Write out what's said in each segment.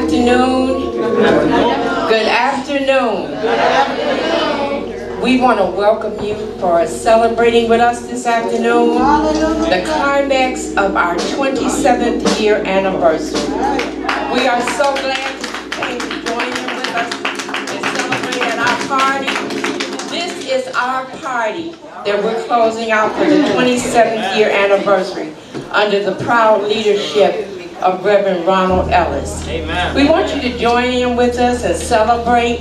afternoon. Good afternoon. We want to welcome you for celebrating with us this afternoon the climax of our 27th year anniversary. We are so glad that you came to join in with us and celebrate at our party. This is our party that we're closing out for the 27th year anniversary under the proud leadership of Reverend Ronald Ellis. Amen. We want you to join in with us and celebrate.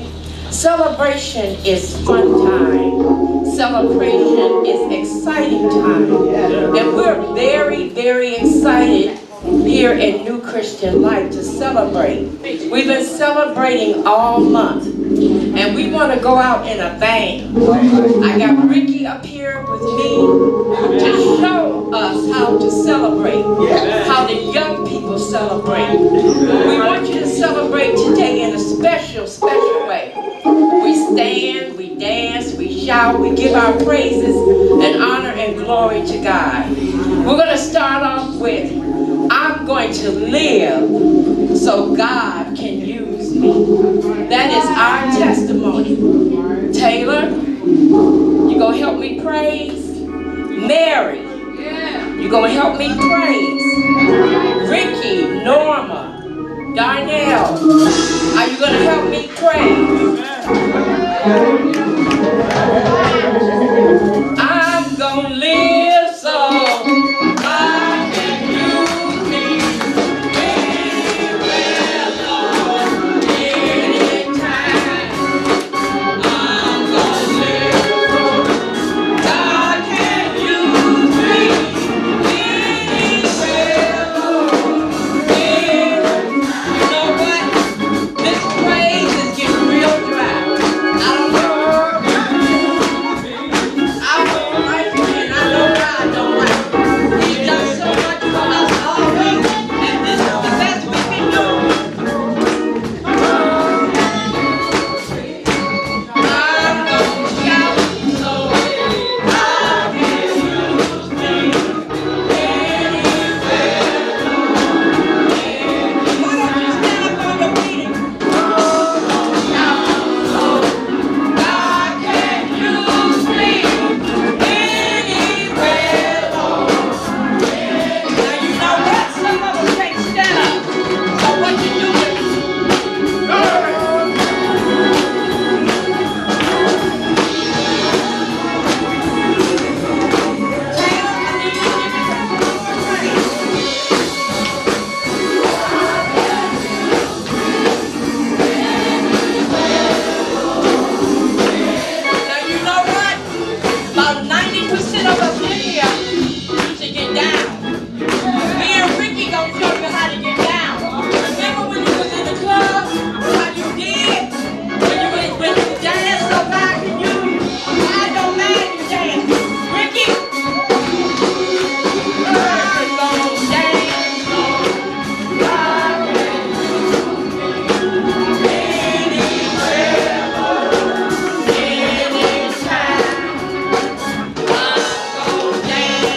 Celebration is fun time. Celebration is exciting time. And we're very, very excited here in New Christian Life to celebrate. We've been celebrating all month. And we want to go out in a bang. I got Ricky up here with me to show us how to celebrate, how the young people celebrate. We want you to celebrate today in a special, special way. We stand, we dance, we shout, we give our praises and honor and glory to God. We're going to start off with, I'm going to live so God can use me. That is our testimony. Taylor, you going to help me praise? Mary, you going to help me praise? Ricky, Norma, Darnell, are you going to help me praise? I'm going to live so God can use me. Anytime. I'm going to live so God can use me. Anywhere, Lord. You know what? This praise is getting real dry. I don't know. I don't like it, and I know God don't like it. He's done so much for us all week, and this is the best we can do. I'm gonna shout so God can use me anywhere. Why don't you stand up on your feet? Shout so God can use me anywhere, Lord. Now you know what? Some of us can't stand up. So what you do is now you know what? About 90% of us in here need to get down. Me and Ricky gonna show you how to get down. Remember when you was in the club, how you did? When you danced so God can use you? I don't mind you dance. Ricky, I'm gonna dance so God can use me anywhere, Lord, anytime. I'm gonna dance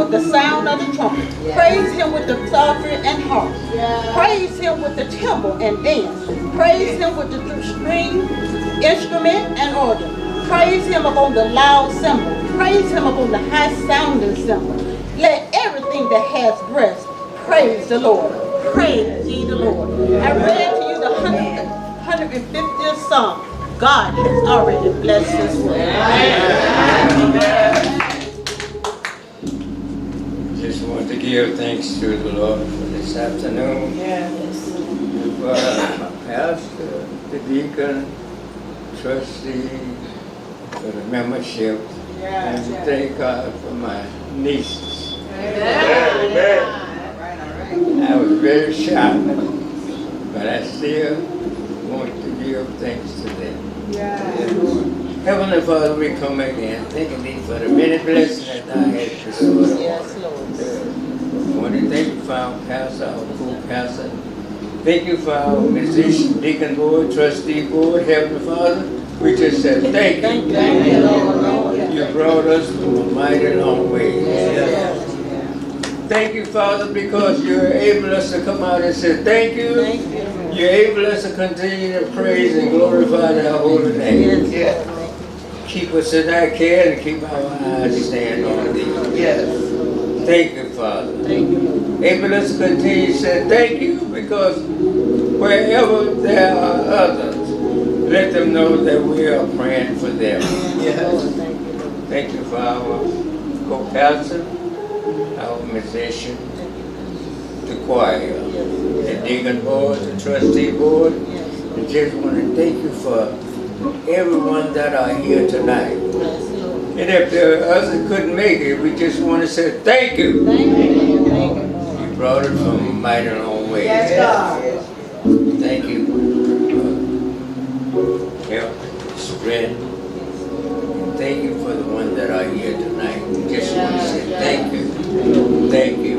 with the sound of the trumpet. Praise him with the psaltery and harp. Praise him with the timbrel and dance. Praise him with the string, instrument, and organ. Praise him upon the loud cymbal. Praise him upon the high sounding cymbal. Let everything that has breath praise the Lord. Praise ye the Lord. I read to you the 150th Psalm. God has already blessed his word. Just want to give thanks to the Lord for this afternoon. Yes. For my pastor, the deacon, trustee, for the membership, and to thank God for my nieces. Amen. I was very shy, but I still want to give thanks to them. Heavenly Father, we come again, thanking thee for the many blessings that thou hast bestowed. Yes, Lord. I want to thank you for our pastor, our co-pastor. Thank you for our musician, deacon board, trustee board. Heavenly Father, we just said thank you. Thank you, Lord. You brought us from a mighty long way. Thank you, Father, because you're able us to come out and say thank you. Thank you. You're able us to continue to praise and glorify thy holy name. Yes. Keep us in thy care and keep our eyes stand on thee. Yes. Thank you, Father. Thank you. Able us to continue to say thank you because wherever there are others, let them know that we are praying for them. Yes. Thank you for our co-pastor, our musician, the choir, the deacon board, the trustee board. I just want to thank you for everyone that are here tonight. And if there are others that couldn't make it, we just want to say thank you. Thank you. Thank you. You brought us from a mighty long way. Yes, God. Thank you for help, strength. Thank you for the ones that are here tonight. We just want to say thank you. Thank you.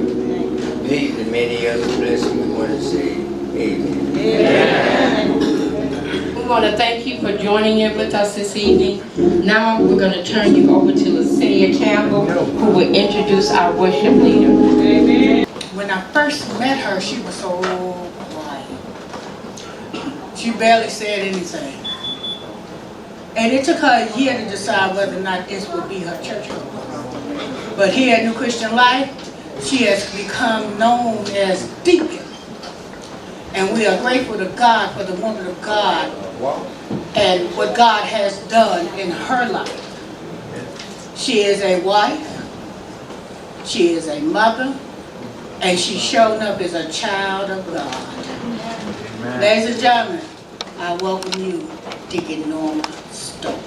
These and many other blessings we want to say amen. We want to thank you for joining in with us this evening. Now we're going to turn you over to Lacinia Campbell, who will introduce our worship leader. Amen. When I first met her, she was so quiet. She barely said anything. And it took her a year to decide whether or not this would be her church home. But here at New Christian Life, she has become known as Deacon. And we are grateful to God for the woman of God and what God has done in her life. She is a wife, she is a mother, and she's shown up as a child of God. Amen. Ladies and gentlemen, I welcome you, Deacon Norma Stone.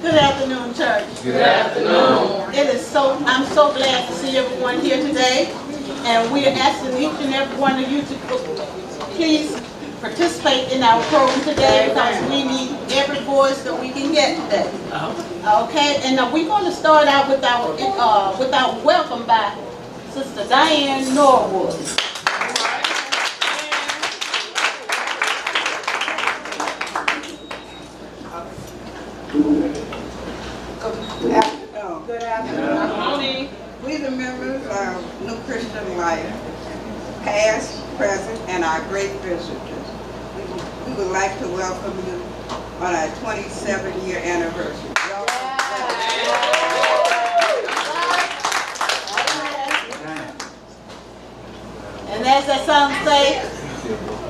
Good afternoon, church. Good afternoon. I'm so glad to see everyone here today. And we are asking each and every one of you to please participate in our program today because we need every voice that we can get today. Okay, and we're going to start out with our welcome by Sister Diane Norwood. Good afternoon. We the members of New Christian Life, past, present, and our great visitors. We would like to welcome you on our 27-year anniversary. And as that song says,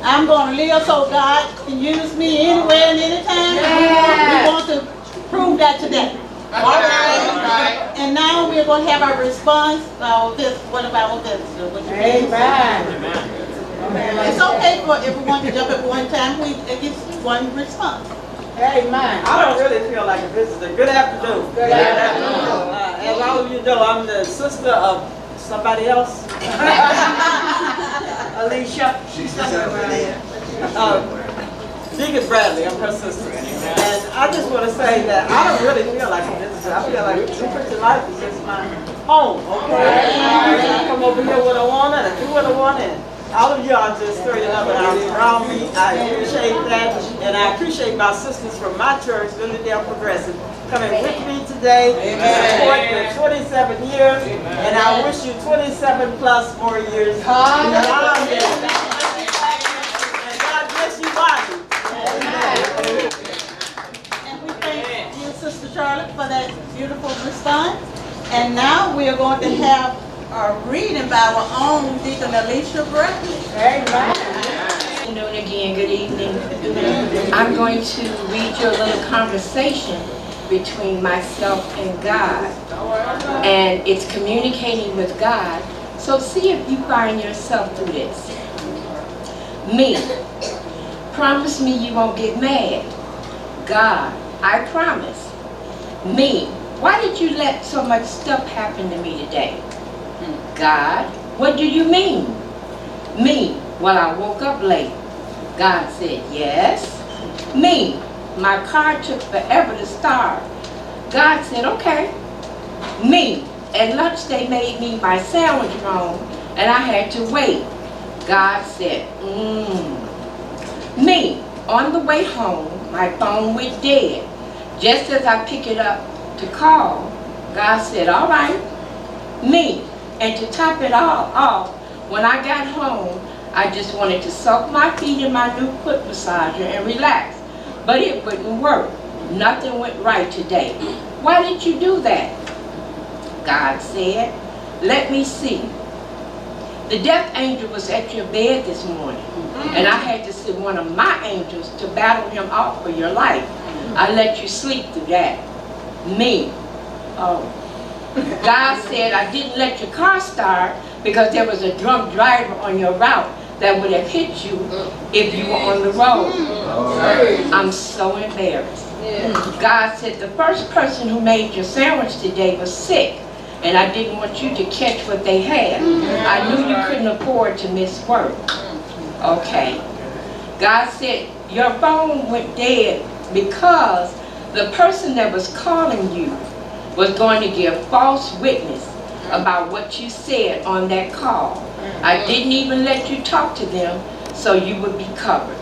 I'm going to live so God can use me anywhere and anytime. We want to prove that today. All right. And now we're going to have our response about this. What about this? Amen. It's okay for everyone to jump at one time. We get one response. Amen. I don't really feel like a visitor. Good afternoon. Good afternoon. As all of you know, I'm the sister of somebody else. Alicia. She's Deacon Bradley, I'm her sister. And I just want to say that I don't really feel like a visitor. I feel like New Christian Life is just my home, okay? I come over here when I want and I do what I want and All of y'all just throwing up and arms around me. I appreciate that. And I appreciate my sisters from my church, Lilydale Progressive, coming with me today to support the 27 years. And I wish you 27 plus more years. And God bless you, Bonnie. And we thank you, Sister Charlotte, for that beautiful response. And now we are going to have a reading by our own Deacon Alicia Bradley. Good afternoon again, good evening. I'm going to read you a little conversation between myself and God. And it's communicating with God. So see if you find yourself through this. Me. Promise me you won't get mad. God. I promise. Me. Why did you let so much stuff happen to me today? God. What do you mean? Me. Well, I woke up late. God said, yes. Me. My car took forever to start. God said, okay. Me. At lunch they made me my sandwich wrong and I had to wait. God said, Me. On the way home, my phone went dead. Just as I picked it up to call, God said, all right. Me. And to top it all off, when I got home, I just wanted to soak my feet in my new foot massager and relax. But it wouldn't work. Nothing went right today. Why did you do that? God said, let me see. The death angel was at your bed this morning, and I had to send one of my angels to battle him off for your life. I let you sleep through that. Me. Oh. God said, I didn't let your car start because there was a drunk driver on your route that would have hit you if you were on the road. I'm so embarrassed. God said, the first person who made your sandwich today was sick, and I didn't want you to catch what they had. I knew you couldn't afford to miss work. Okay. God said, your phone went dead because the person that was calling you was going to give false witness about what you said on that call. I didn't even let you talk to them so you would be covered.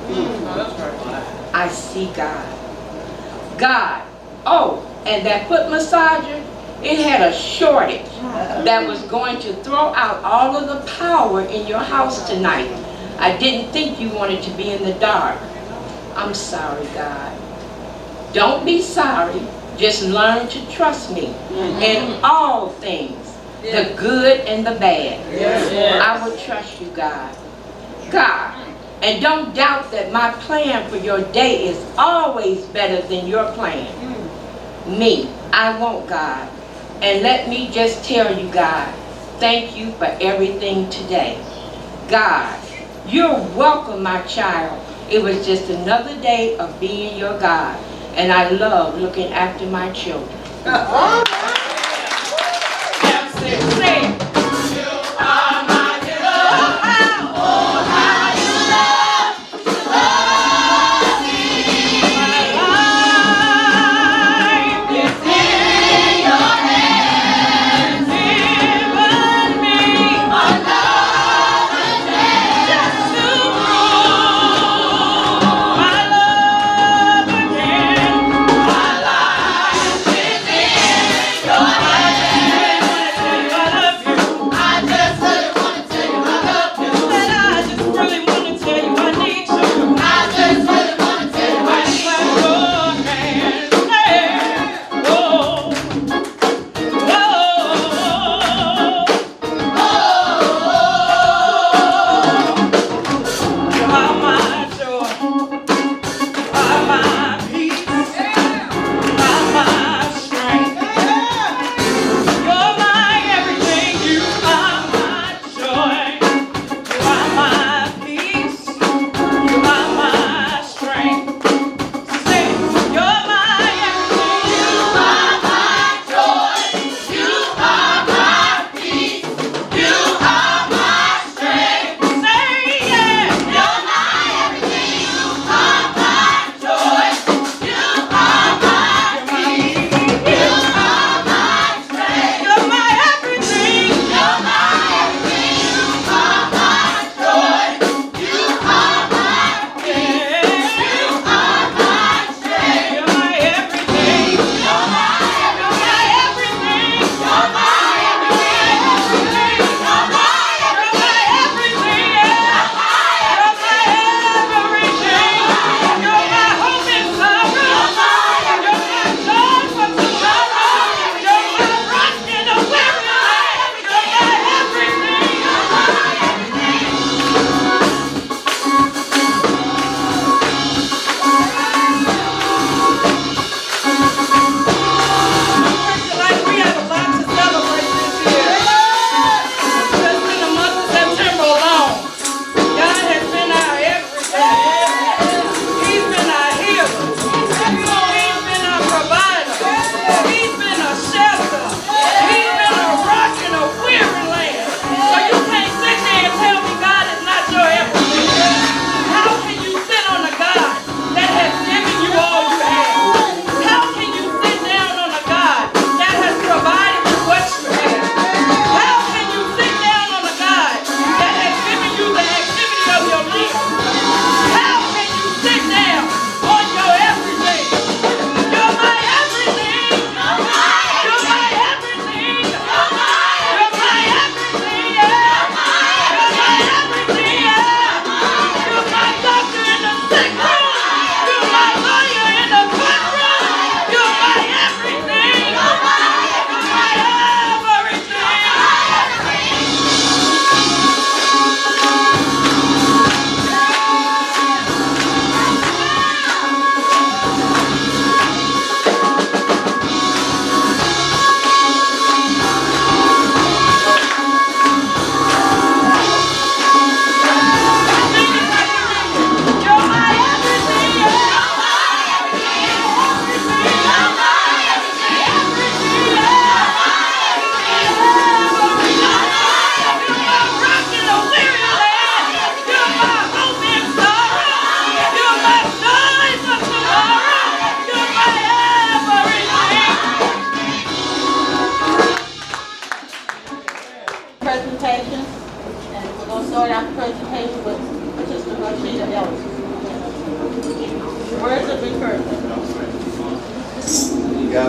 I see God. God. Oh, and that foot massager, it had a shortage that was going to throw out all of the power in your house tonight. I didn't think you wanted to be in the dark. I'm sorry, God. Don't be sorry. Just learn to trust me in all things, the good and the bad. I will trust you, God. God. And don't doubt that my plan for your day is always better than your plan. Me. I want God. And let me just tell you, God, thank you for everything today. God, you're welcome, my child. It was just another day of being your God. And I love looking after my children.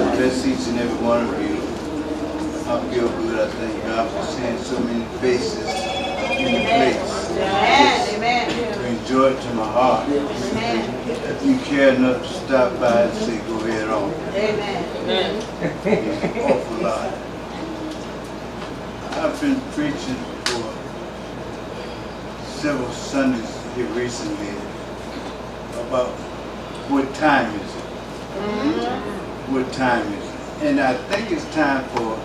God bless each and every one of you. I feel good. I thank God for seeing so many faces in the place. Amen. To enjoy it to my heart. If you care enough to stop by and say, go ahead on. Amen. It's an awful lot. I've been preaching for several Sundays here recently about what time is it? What time is it? And I think it's time for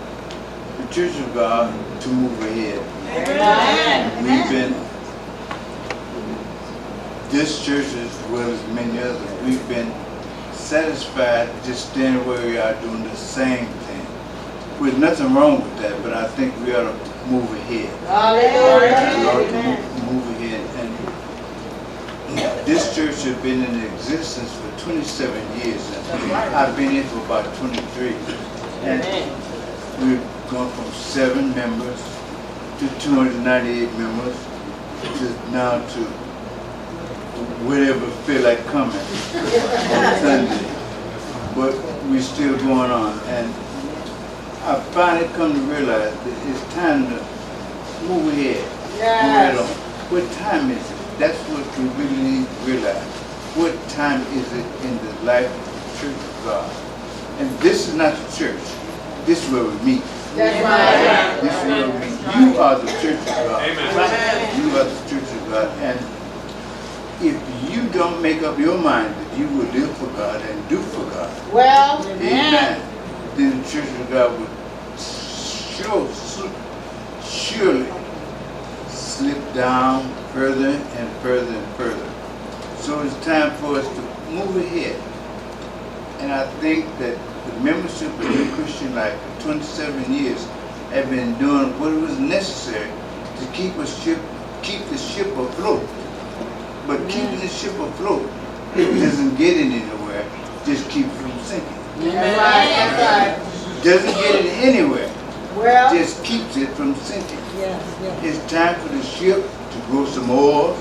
the Church of God to move ahead. We've been, this church as well as many others, we've been satisfied just standing where we are doing the same thing. There's nothing wrong with that, but I think we ought to move ahead. We ought to move ahead. And this church has been in existence for 27 years. I've been here for about 23. And we've gone from 7 members to 298 members to now to whatever feel like coming on Sunday. But we're still going on. And I finally come to realize that it's time to move ahead. Move ahead on. What time is it? That's what we really need to realize. What time is it in the life of the Church of God? And this is not the church. This is where we meet. That's right. This is where we meet. You are the Church of God. Amen. You are the Church of God. And if you don't make up your mind that you will live for God and do for God, Well, amen, then the Church of God would surely slip down further and further and further. So it's time for us to move ahead. And I think that the membership of New Christian Life for 27 years have been doing what was necessary to keep the ship afloat. But keeping the ship afloat doesn't get it anywhere, just keep it from sinking. Doesn't get it anywhere, just keeps it from sinking. It's time for the ship to grow some oil,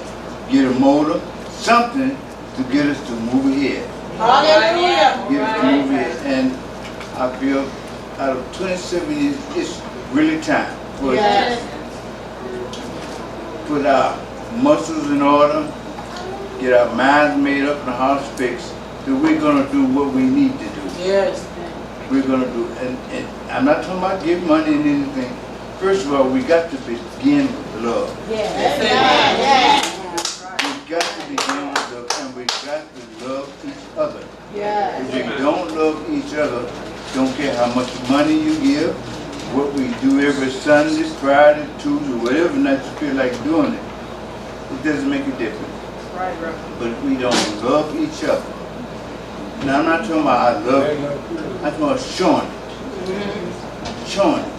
get a motor, something to get us to move ahead. hallelujah. Get us to move ahead. And I feel out of 27 years, it's really time for us to put our muscles in order, get our minds made up and our hearts fixed, that we're going to do what we need to do. Yes. We're going to do, and I'm not talking about giving money and anything. First of all, we got to begin with love. We got to begin with love, and we got to love each other. If you don't love each other, don't care how much money you give, what we do every Sunday, Friday, Tuesday, whatever night you feel like doing it, it doesn't make a difference. But if we don't love each other, now I'm not talking about I love you, I'm talking about showing it. Showing it.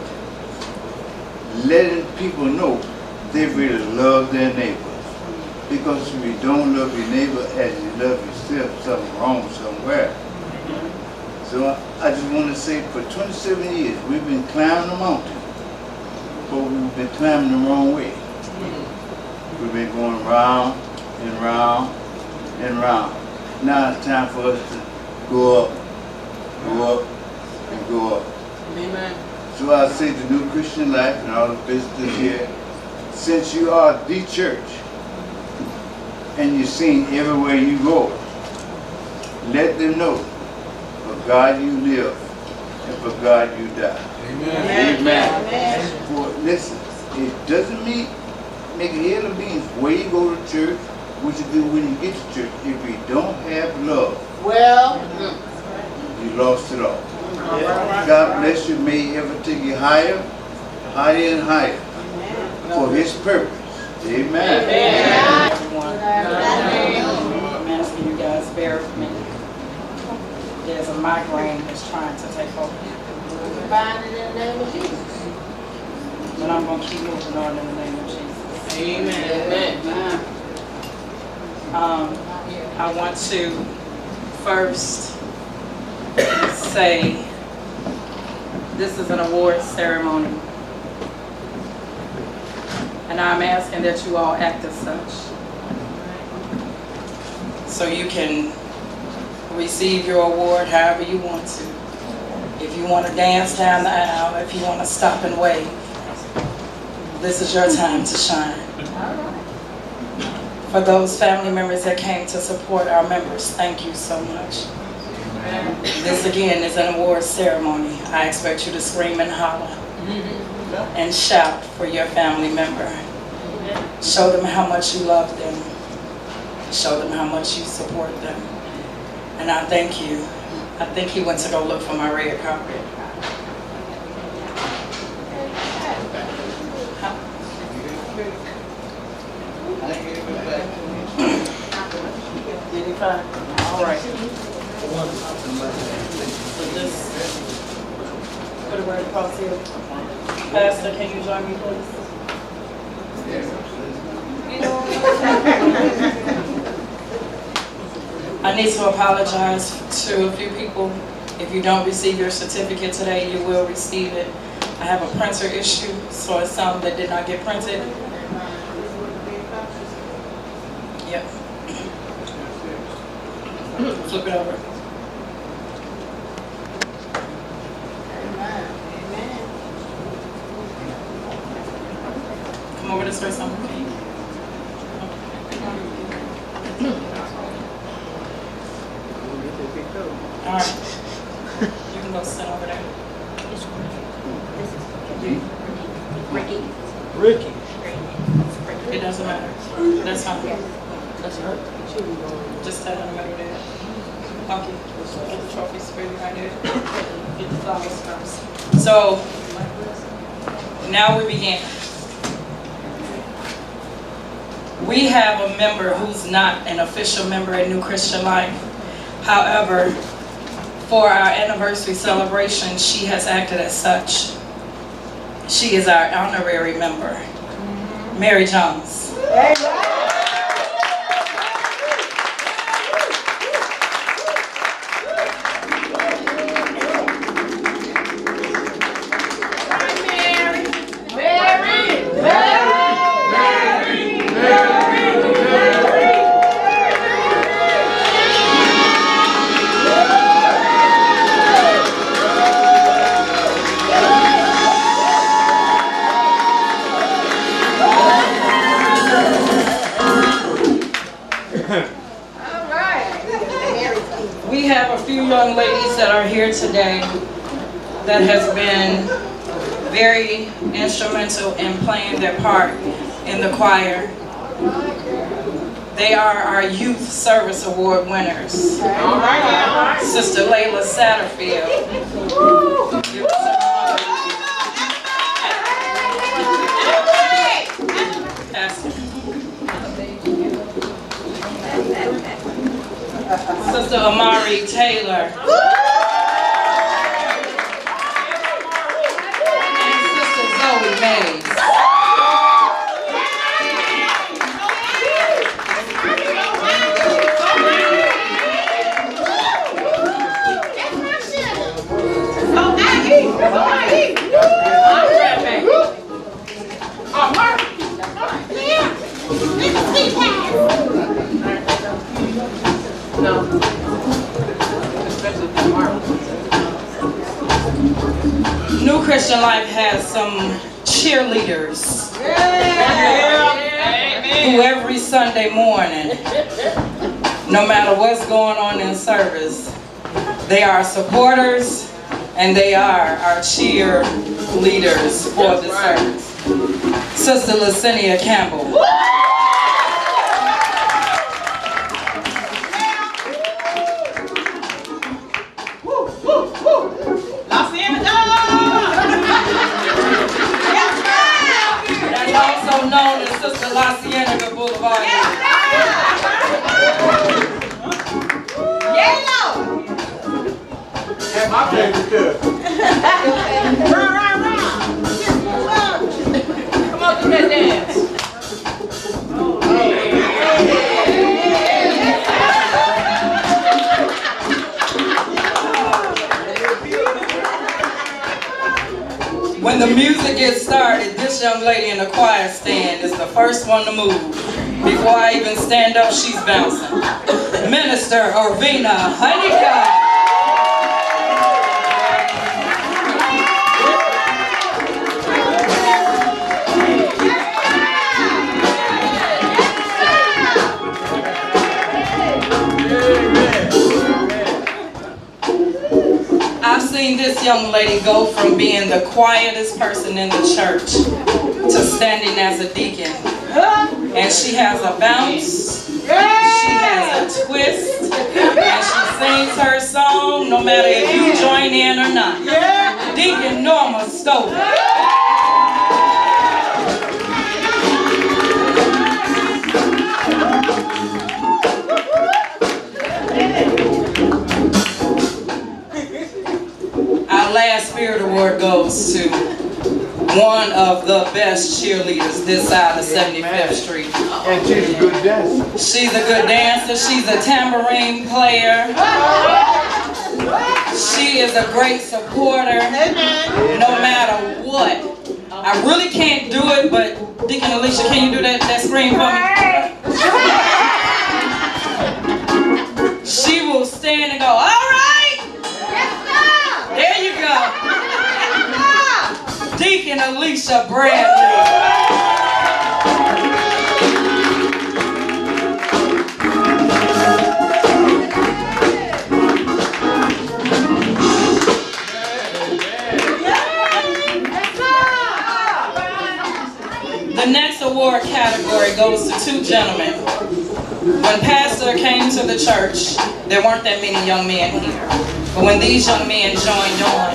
Letting people know they really love their neighbors. Because if you don't love your neighbor as you love yourself, something wrong somewhere. So I just want to say for 27 years we've been climbing the mountain, but we've been climbing the wrong way. We've been going round and round and round. Now it's time for us to go up, and go up. Amen. So I say to New Christian Life and all the visitors here, since you are the church, and you're seen everywhere you go, let them know for God you live and for God you die. Amen. Amen. For, listen, it doesn't make a hill of beans where you go to church, what you do when you get to church. If you don't have love, you lost it all. God bless you. May He ever take you higher, higher and higher for His purpose. Amen. Everyone. I'm asking you guys bear with me. There's a migraine that's trying to take over. Bind it in the name of Jesus. But I'm going to keep moving on in the name of Jesus. Amen. I want to first say this is an award ceremony. And I'm asking that you all act as such. So you can receive your award however you want to. If you want to dance down the aisle, if you want to stop and wave, this is your time to shine. For those family members that came to support our members, thank you so much. This again is an award ceremony. I expect you to scream and holler and shout for your family member. Show them how much you love them. Show them how much you support them. And I thank you. I think he went to go look for my red carpet. Did he find? All right. So just put it right across here. Pastor, can you join me, please? I need to apologize to a few people. If you don't receive your certificate today, you will receive it. I have a printer issue, so it's some that did not get printed. Yep. Flip it over. Come over this way, someone. All right. You can go sit over there. Ricky. It doesn't matter. That's fine. That's her. Just stand in the middle there. Okay. Get the trophies for you right there. Get the flowers first. So, now we begin. We have a member who's not an official member at New Christian Life. However, for our anniversary celebration, she has acted as such. She is our honorary member, Mary Jones. We have a few young ladies that are here today that has been very instrumental in playing their part in the choir. They are our Youth Service Award winners. Sister Layla Satterfield. Sister Amari Taylor. And Sister Zoe Mays. New Christian Life has some cheerleaders who every Sunday morning, no matter what's going on in service, they are supporters and they are our cheerleaders for the service. Sister Lacinia Campbell. Also known as Sister La Cienega Boulevard. Yeah, my favorite too. Come on, do that dance. When the music gets started, this young lady in the choir stand is the first one to move. Before I even stand up, she's bouncing. Minister Orvina Heinica. young lady go from being the quietest person in the church to standing as a deacon. And she has a bounce, she has a twist, and she sings her song no matter if you join in or not. Deacon Norma Stover. Our last Spirit Award goes to one of the best cheerleaders this side of 75th Street. And she's a good dancer. She's a good dancer. She's a tambourine player. She is a great supporter, no matter what. I really can't do it, but Deacon Alicia, can you do that scream for me? She will stand and go, all right. There you go. Deacon Alicia Bradley. The next award category goes to two gentlemen. When Pastor came to the church, there weren't that many young men here. But when these young men joined on,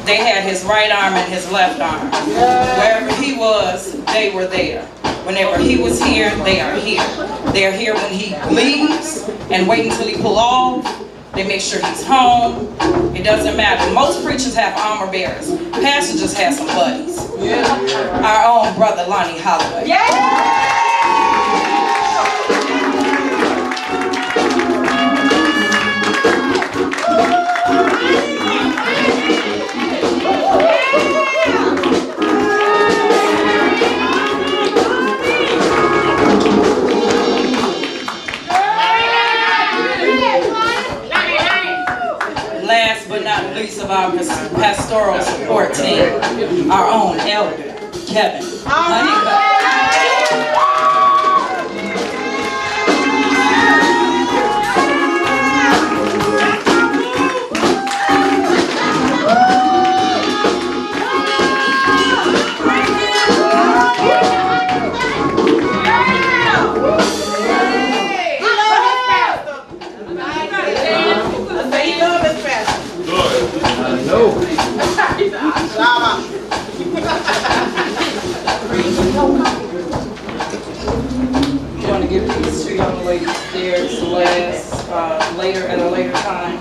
they had his right arm and his left arm. Wherever he was, they were there. Whenever he was here, they are here. They are here when he leaves and wait until he pull off. They make sure he's home. It doesn't matter. Most preachers have armor bearers. Pastor just has some buddies. Our own brother Lonnie Holloway. Last but not least of our pastoral support team, our own elder, Kevin Honeycutt. You want to give these two young ladies theirs last, later at a later time.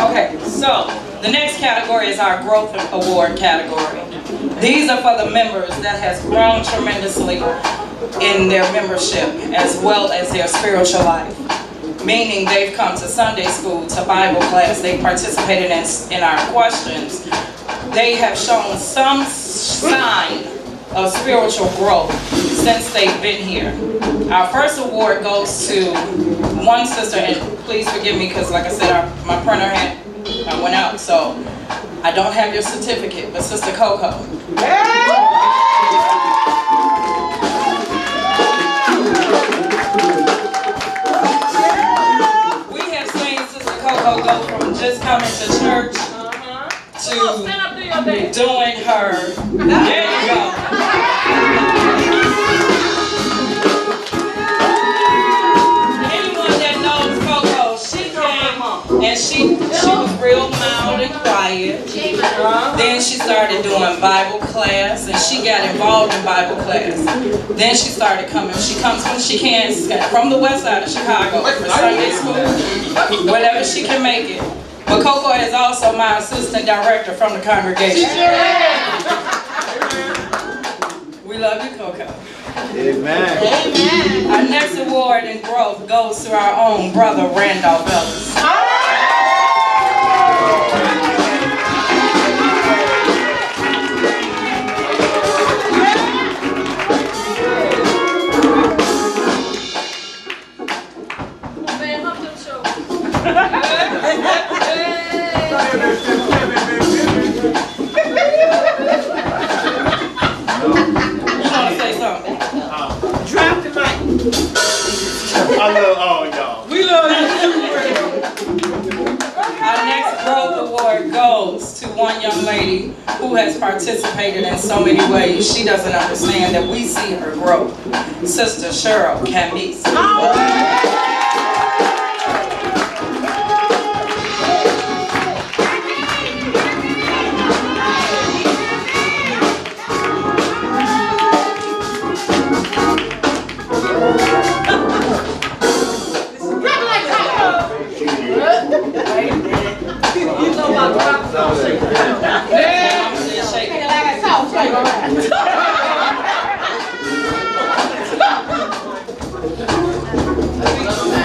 Okay, so the next category is our Growth Award category. These are for the members that has grown tremendously in their membership as well as their spiritual life. Meaning they've come to Sunday school, to Bible class, they participated in our questions. They have shown some sign of spiritual growth since they've been here. Our first award goes to one sister, and please forgive me because like I said, my printer went out, so I don't have your certificate, but Sister Coco. Go from just coming to church to doing her. There you go. Anyone that knows Coco, she came and she was real mild and quiet. Then she started doing Bible class and she got involved in Bible class. Then she started coming. She comes when she can from the west side of Chicago for Sunday school. Whenever she can make it. But Coco is also my assistant director from the congregation. We love you, Coco. Amen. Our next award in growth goes to our own brother, Randolph Ellis. I love all y'all. We love you too. goes to one young lady who has participated in so many ways. She doesn't understand that we see her grow. Sister Cheryl Camise.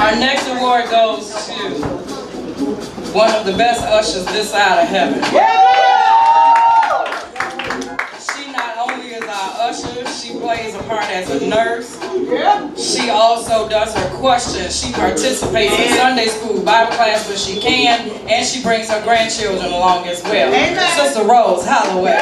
Our next award goes to one of the best ushers this side of heaven. She not only is our usher, she plays a part as a nurse. She also does her questions. She participates in Sunday school, Bible class when she can, and she brings her grandchildren along as well. Sister Rose Holloway.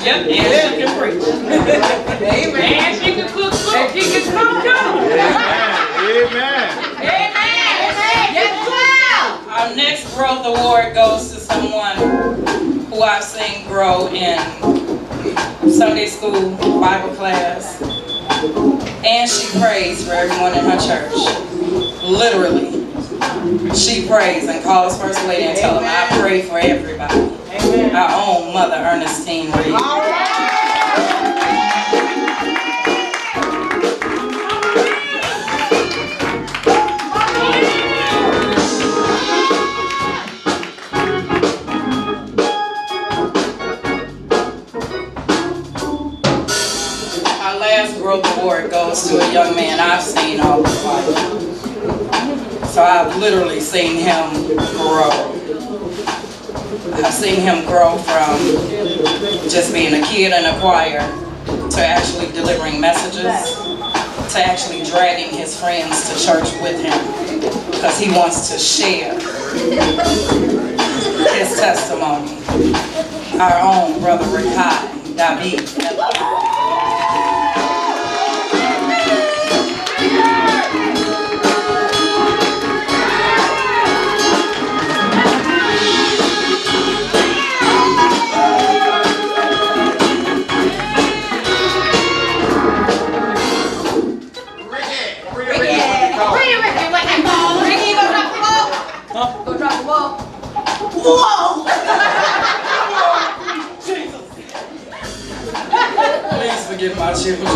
Yep, and she can preach. Amen. And she can cook food. And she can cook too. Amen. Yes, well. Our next growth award goes to someone who I've seen grow in Sunday school, Bible class, and she prays for everyone in her church. Literally. She prays and calls First Lady and tells them, I pray for everybody. Our own Mother Ernestine Reed. Our last growth award goes to a young man I've seen all his life. So I've literally seen him grow. I've seen him grow from just being a kid in a choir to actually delivering messages, to actually dragging his friends to church with him because he wants to share his testimony. Our own brother Rikai David. Please forgive my children.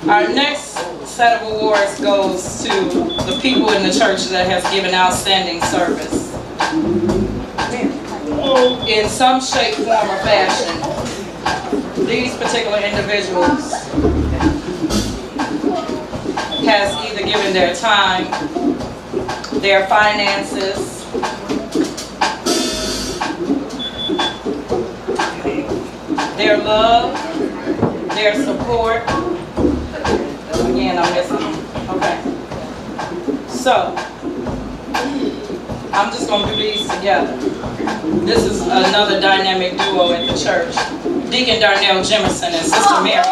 Our next set of awards goes to the people in the church that has given outstanding service. In some shape, form, or fashion, these particular individuals has either given their time, their finances, their love, their support. Again, I'm missing them. Okay. So, I'm just going to do these together. This is another dynamic duo at the church. Deacon Darnell Jimerson and Sister Mary.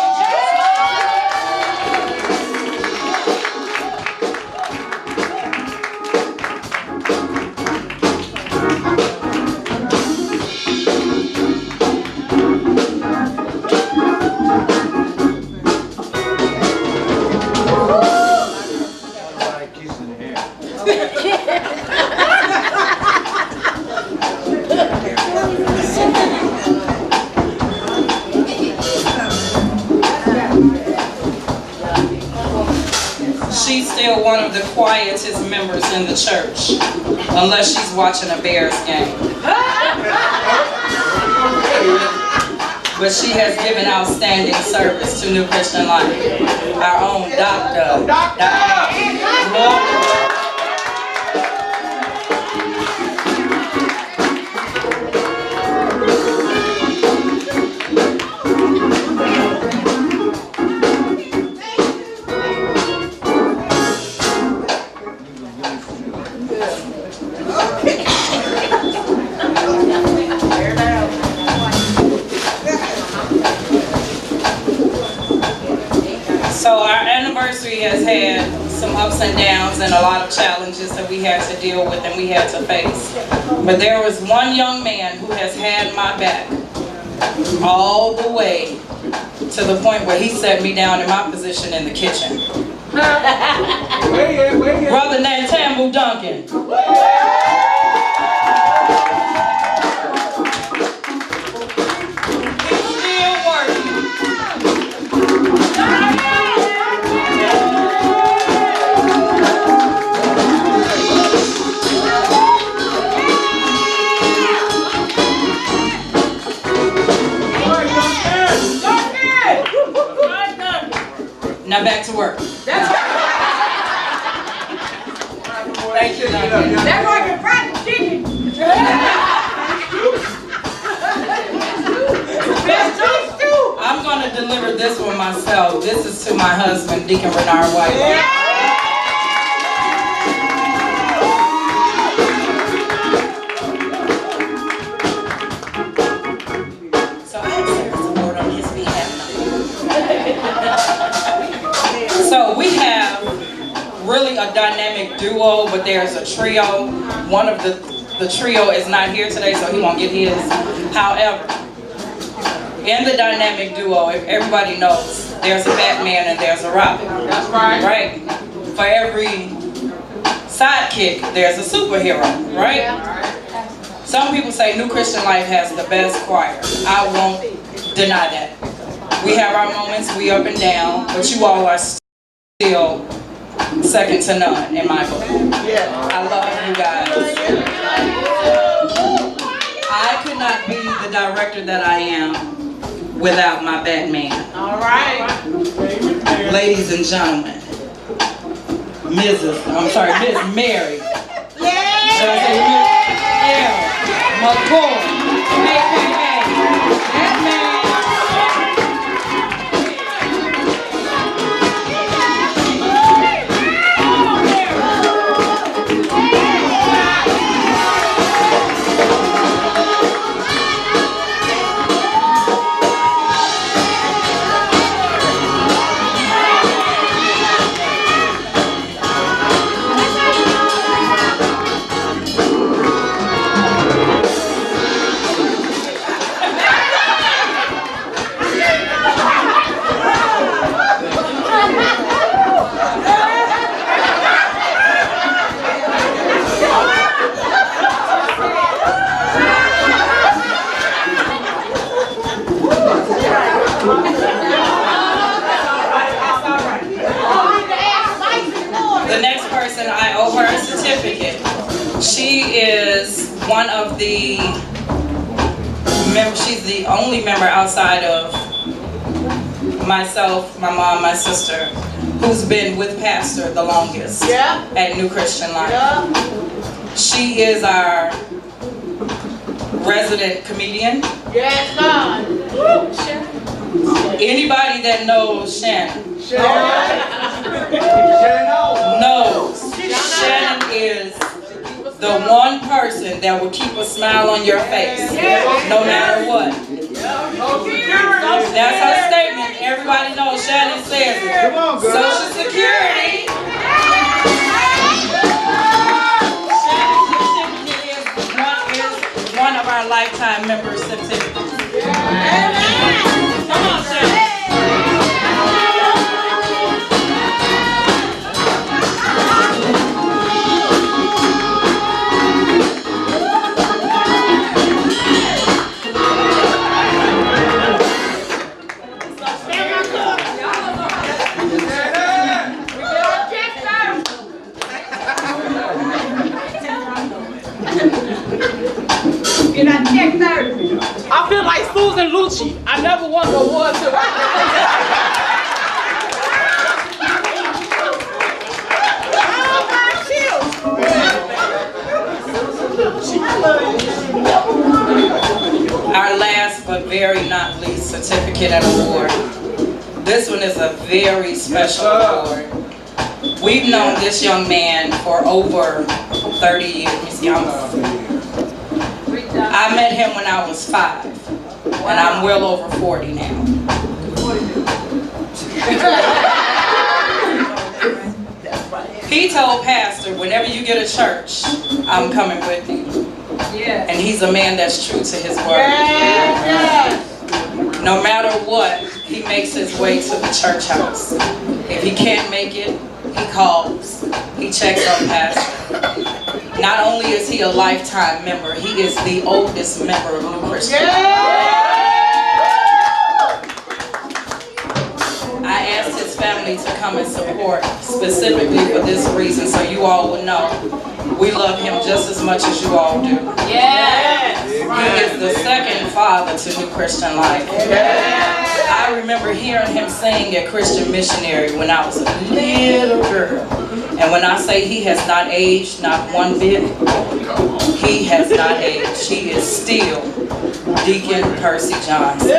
She's still one of the quietest members in the church, unless she's watching a Bears game. But she has given outstanding service to New Christian Life. Our own Dr. has had some ups and downs and a lot of challenges that we had to deal with and we had to face. But there was one young man who has had my back all the way to the point where he set me down in my position in the kitchen. Brother named Tambu Duncan. Now back to work. Thank you, Duncan. That's why you're fried chicken. I'm going to deliver this one myself. This is to my husband, Deacon Renard White. So I accept the award on his behalf. So we have really a dynamic duo, but there's a trio. One of the trio is not here today, so he won't get his. However, in the dynamic duo, if everybody knows, there's a Batman and there's a Robin. That's right. Right? For every sidekick, there's a superhero, right? Some people say New Christian Life has the best choir. I won't deny that. We have our moments, we up and down, but you all are still second to none in my book. I love you guys. I could not be the director that I am without my Batman. All right. Ladies and gentlemen, Miss Mary. Should I say Miss? Yeah. McCoy. AKA Batman. The next person, I owe her a certificate. She is one of the members, she's the only member outside of myself, my mom, my sister, who's been with Pastor the longest at New Christian Life. She is our resident comedian. Yes, God. Anybody that knows Shannon knows Shannon is the one person that will keep a smile on your face, no matter what. That's her statement. Everybody knows Shannon says it. Social Security. Shannon's certificate is one of our lifetime member certificates. Come on, Shannon. I feel like Susan Lucci. I never won the award to Our last but very not least certificate and award. This one is a very special award. We've known this young man for over 30 years. Let me see, I met him when I was 5, and I'm well over 40 now. He told Pastor, whenever you get a church, I'm coming with you. Yes. And he's a man that's true to his word. Yes. No matter what, he makes his way to the church house. If he can't make it, he calls. He checks on Pastor. Not only is he a lifetime member, he is the oldest member of New Christian. I asked his family to come and support specifically for this reason, so you all will know we love him just as much as you all do. Yes. He is the second father to New Christian Life. I remember hearing him sing at Christian Missionary when I was a little girl. And when I say he has not aged, not one bit, he has not aged. He is still Deacon Percy Johnson.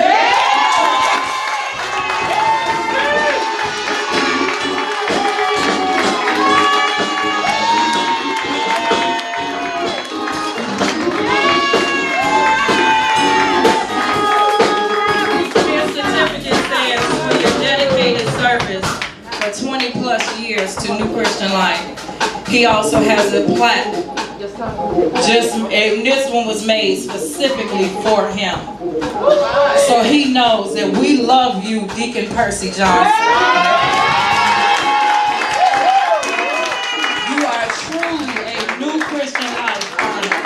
For 20 plus years to New Christian Life. He also has a plaque. And this one was made specifically for him. So he knows that we love you, Deacon Percy Johnson. You are truly a New Christian Life honor.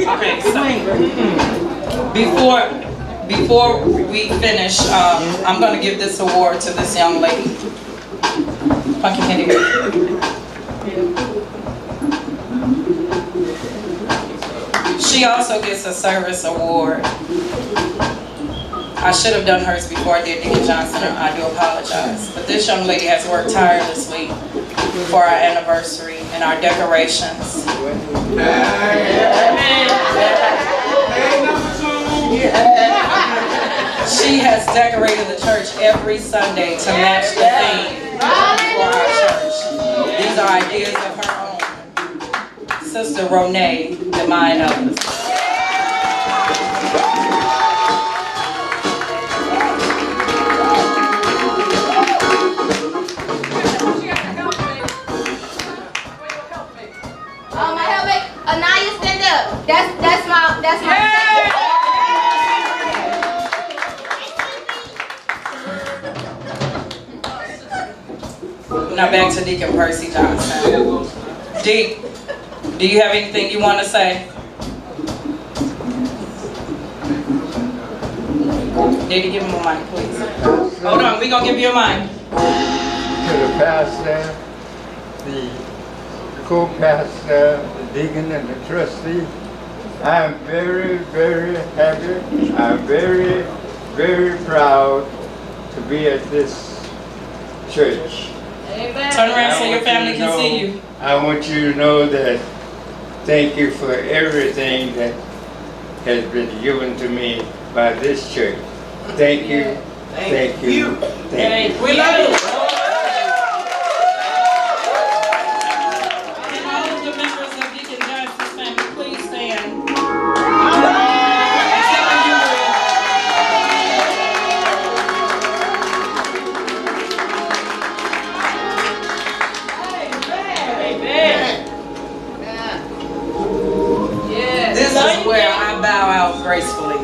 Okay, so before we finish, I'm going to give this award to this young lady. Funky Candy. She also gets a service award. I should have done hers before I did Deacon Johnson. I do apologize. But this young lady has worked tirelessly for our anniversary and our decorations. She has decorated the church every Sunday to match the theme for our church. These are ideas of her own. Sister Ronay, the mind of us. Anaya, stand up. That's my Now back to Deacon Percy Johnson. Deke, do you have anything you want to say? Did you give him a mic, please? Hold on, we're going to give you a mic. To the pastor, the co-pastor, the deacon, and the trustee, I am very, very happy. I'm very, very proud to be at this church. Turn around so your family can see you. I want you to know that thank you for everything that has been given to me by this church. Thank you. Thank you. Thank you. We love you. Can all of the members of Deacon Johnson's family please stand? This is where I bow out gracefully.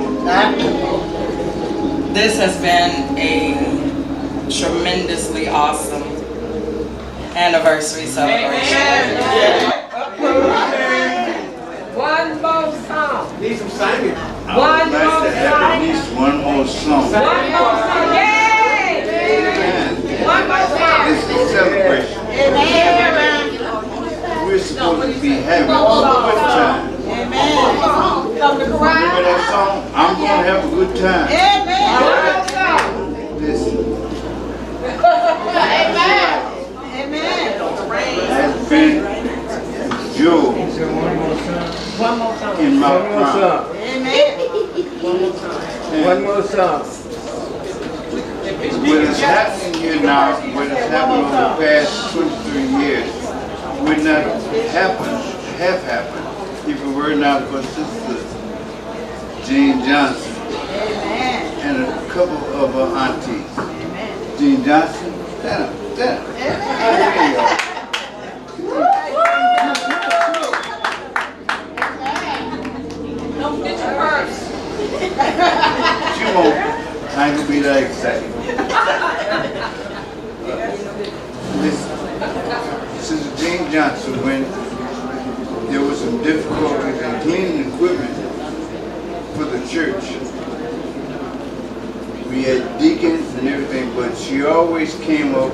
This has been a tremendously awesome anniversary celebration. One more song. Need some singing. One more At song. least one more song. One more song. Yay! One more song. This is a celebration. We're supposed to be having a good time. Remember that song? I'm going to have a good time. Amen. Listen. what is happening here now, what has happened over the past 23 years, would not have happened if it were not for Sister Jean Johnson and a couple of her aunties. Jean Johnson, stand up, stand up. There you go. Don't get your purse. She won't. I ain't gonna be that excited. Sister Jean Johnson, when there was some difficulties in cleaning equipment for the church, we had deacons and everything, but she always came up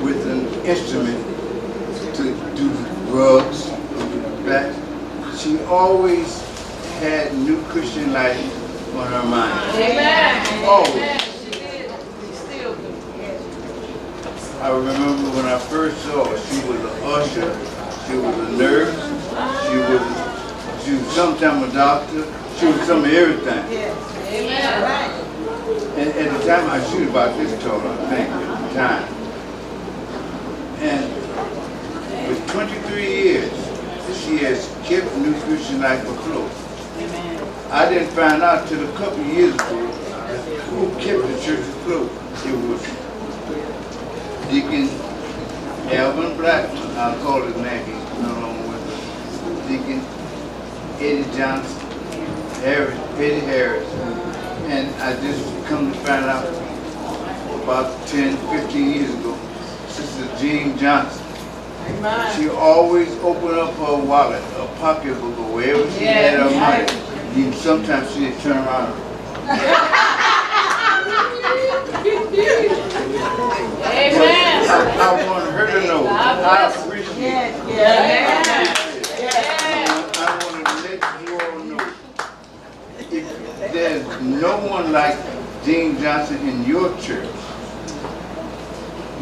with an instrument to do the rugs, that she always had New Christian Life on her mind. Amen. Always. She did. She still do. I remember when I first saw her, she was an usher, she was a nurse, she was sometimes a doctor, she was some of everything. Amen. And at the time I shoot about this tall, I think, at the time. And with 23 years, she has kept New Christian Life afloat. I didn't find out till a couple of years ago who kept the church afloat. It was Deacon Alvin Blackman, I'll call his name, he's no longer with us. Deacon Eddie Johnson, Eddie Harris. And I just come to find out about 10, 15 years ago, Sister Jean Johnson. She always opened up her wallet, her pocketbook, or wherever she had her money. Even sometimes she'd turn around. Amen. I want her to know. I appreciate it. I want to let you all know. If there's no one like Jean Johnson in your church,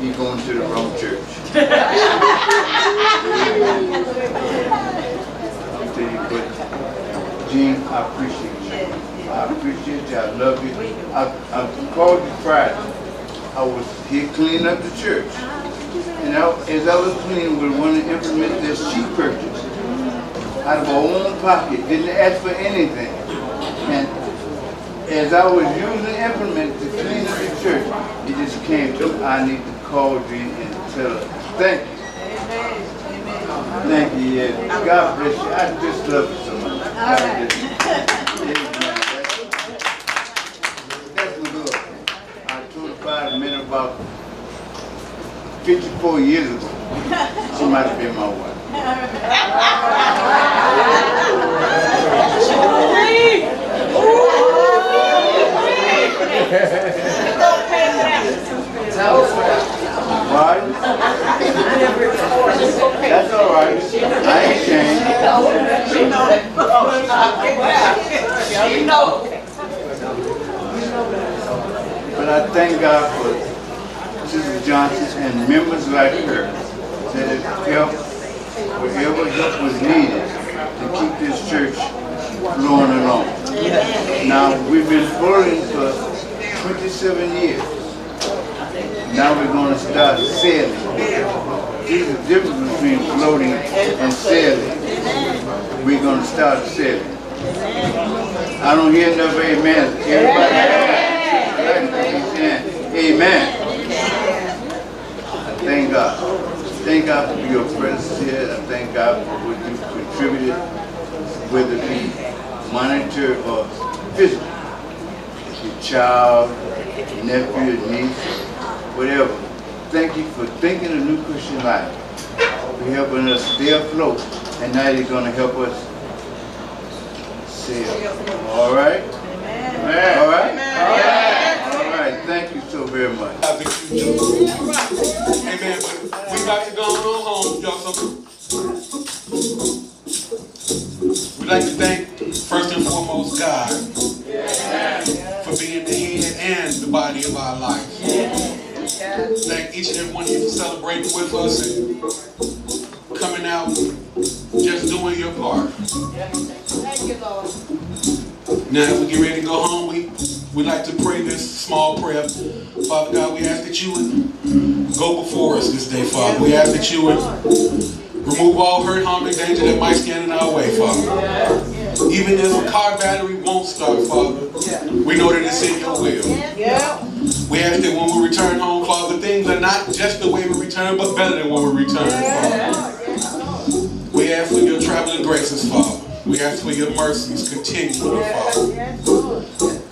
you're going to the wrong church. I'll tell you, but Jean, I appreciate you. I appreciate you. I love you. I called you Friday. I was here cleaning up the church. And as I was cleaning, we wanted to implement this she purchase out of our own pocket. Didn't ask for anything. And as I was using the implement to clean up the church, it just came to, I need to call Jean and tell her, thank you. Thank you, yeah. God bless you. I just love you so much. God bless you. That's my girl. I told her I met her about 54 years ago. She might have been my wife. Why? That's all right. I ain't changed. But I thank God for Sister Johnson and members like her that have helped wherever help was needed to keep this church flowing along. Now, we've been floating for 27 years. Now we're going to start sailing. There's a difference between floating and sailing. We're going to start sailing. I don't hear enough amen. Everybody saying amen. I thank God. Thank God for your presence here. I thank God for what you've contributed, whether it be monetary or physical. Your child, nephew, niece, whatever. Thank you for thinking of New Christian Life. For helping us stay afloat. And now you're going to help us sail. All right? Amen. All right? Amen. All right. Thank you so very much. Amen. We about to go on home, Joseph. We'd like to thank, first and foremost, God for being the head and the body of our life. Thank each and every one of you for celebrating with us and coming out, just doing your part. Thank you, Lord. Now, as we get ready to go home, we we'd like to pray this small prayer. Father God, we ask that you would go before us this day, Father. We ask that you would remove all hurt, harm, and danger that might stand in our way, Father. Even if a car battery won't start, Father, we know that it's in your will. We ask that when we return home, Father, things are not just the way we return, but better than when we return, Father. We ask for your traveling graces, Father. We ask for your mercies continually, Father.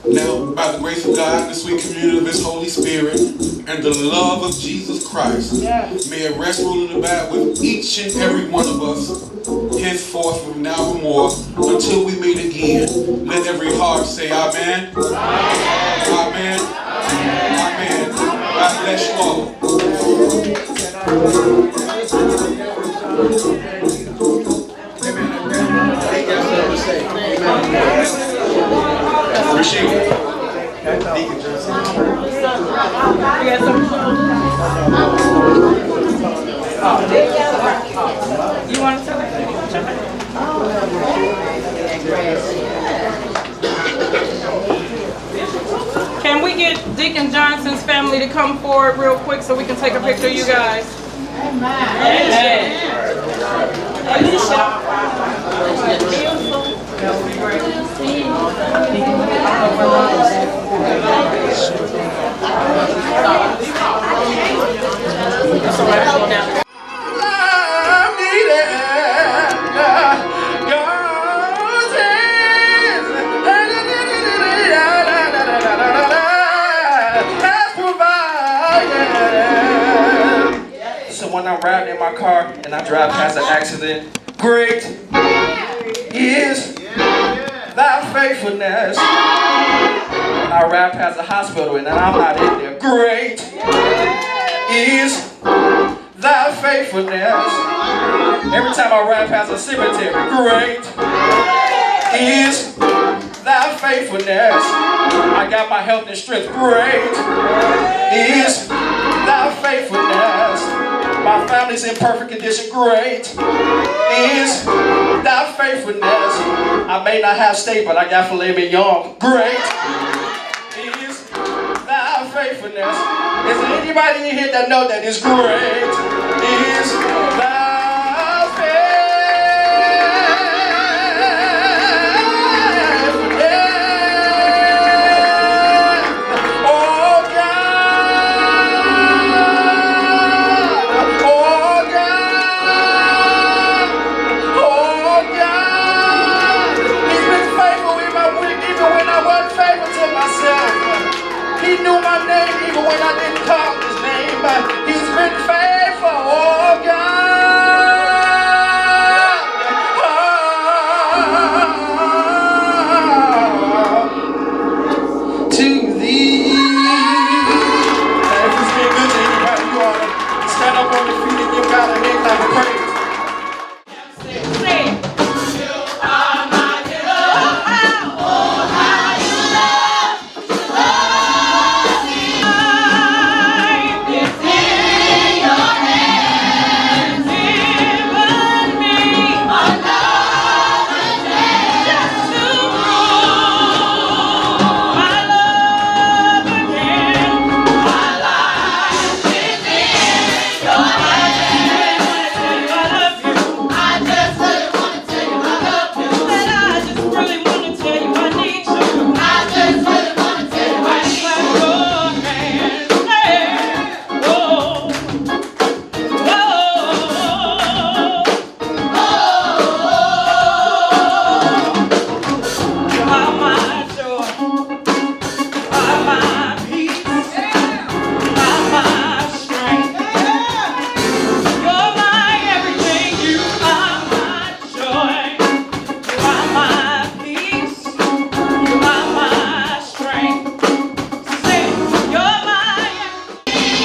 Now, by the grace of God, the sweet communion of His Holy Spirit, and the love of Jesus Christ, may it rest, rule, and abide with each and every one of us, henceforth from now and more, until we meet again. Let every heart say amen. Amen. Amen. God bless you all. You want to tell it? Can we get Deacon Johnson's family to come forward real quick so we can take a picture of you guys? So when I'm riding in my car and I drive past an accident, great is thy faithfulness. When I ride past a hospital and I'm not in there, great is thy faithfulness. Every time I ride past a cemetery, great is thy faithfulness. I got my health and strength, great is thy faithfulness. My family's in perfect condition, great is thy faithfulness. I may not have steak, but I got filet mignon, great is thy faithfulness. Is there anybody in here that know that is great is thy